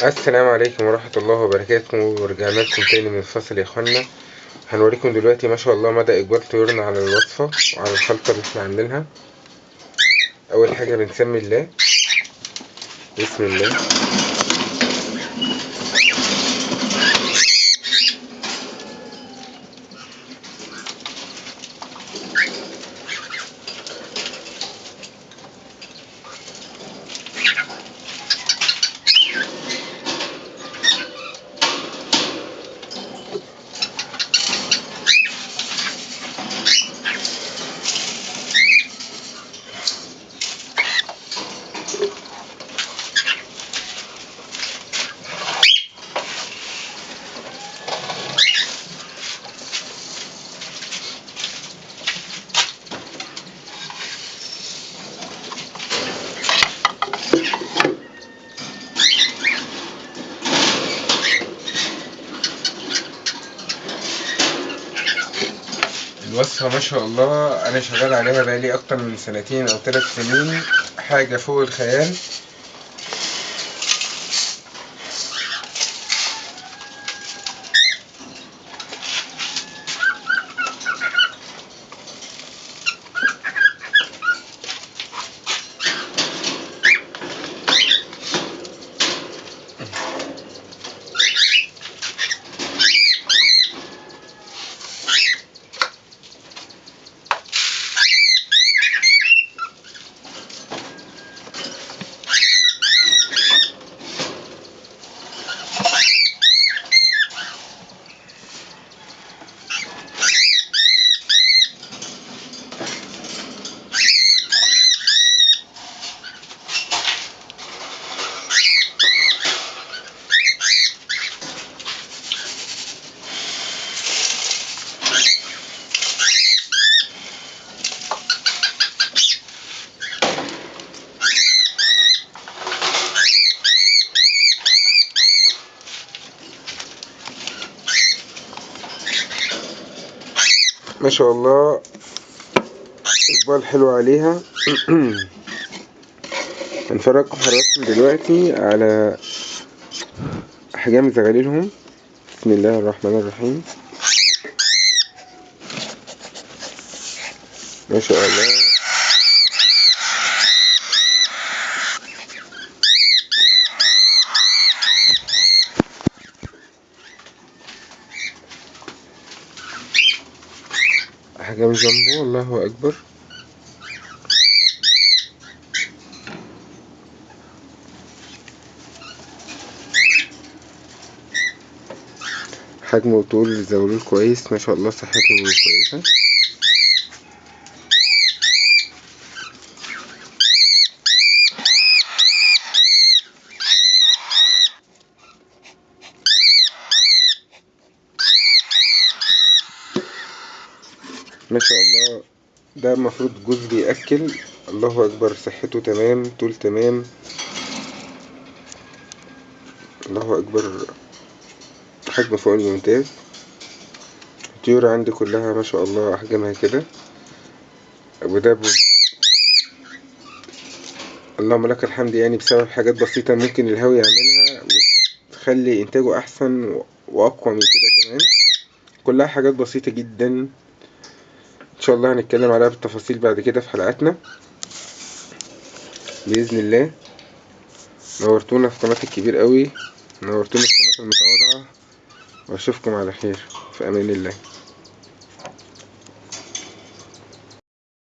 السلام عليكم ورحمة الله وبركاته، ورجعنا لكم تاني من الفصل يا اخوانا. هنوريكم دلوقتي ما شاء الله مدى اقبال طيورنا على الوصفة وعلى الخلطة اللي احنا عاملينها. اول حاجة بنسمي الله، بسم الله. الوصفة ما شاء الله انا شغال عليها بقالي اكتر من 2 أو 3 سنين، حاجة فوق الخيال. ما شاء الله اقبال حلو عليها. هنفرجكم حضراتكم دلوقتي على احجام زغاليلهم. بسم الله الرحمن الرحيم. ما شاء الله احجام جنبه، الله اكبر. حجمه وطول الزغلول كويس ما شاء الله، صحته كويسة. ما شاء الله ده المفروض جوز بيأكل، الله اكبر. صحته تمام، طول تمام، الله اكبر. حجم فوق الممتاز. الطيور عندي كلها ما شاء الله احجامها كده، وده اللهم لك الحمد، يعني بسبب حاجات بسيطة ممكن الهوا يعملها وتخلي انتاجه احسن واقوى من كده كمان. كلها حاجات بسيطة جدا، ان شاء الله هنتكلم عليها بالتفاصيل بعد كده في حلقاتنا بإذن الله. نورتونا في قناة الكبير قوي، نورتونا في قناة المتواضعة، واشوفكم على خير في امان الله.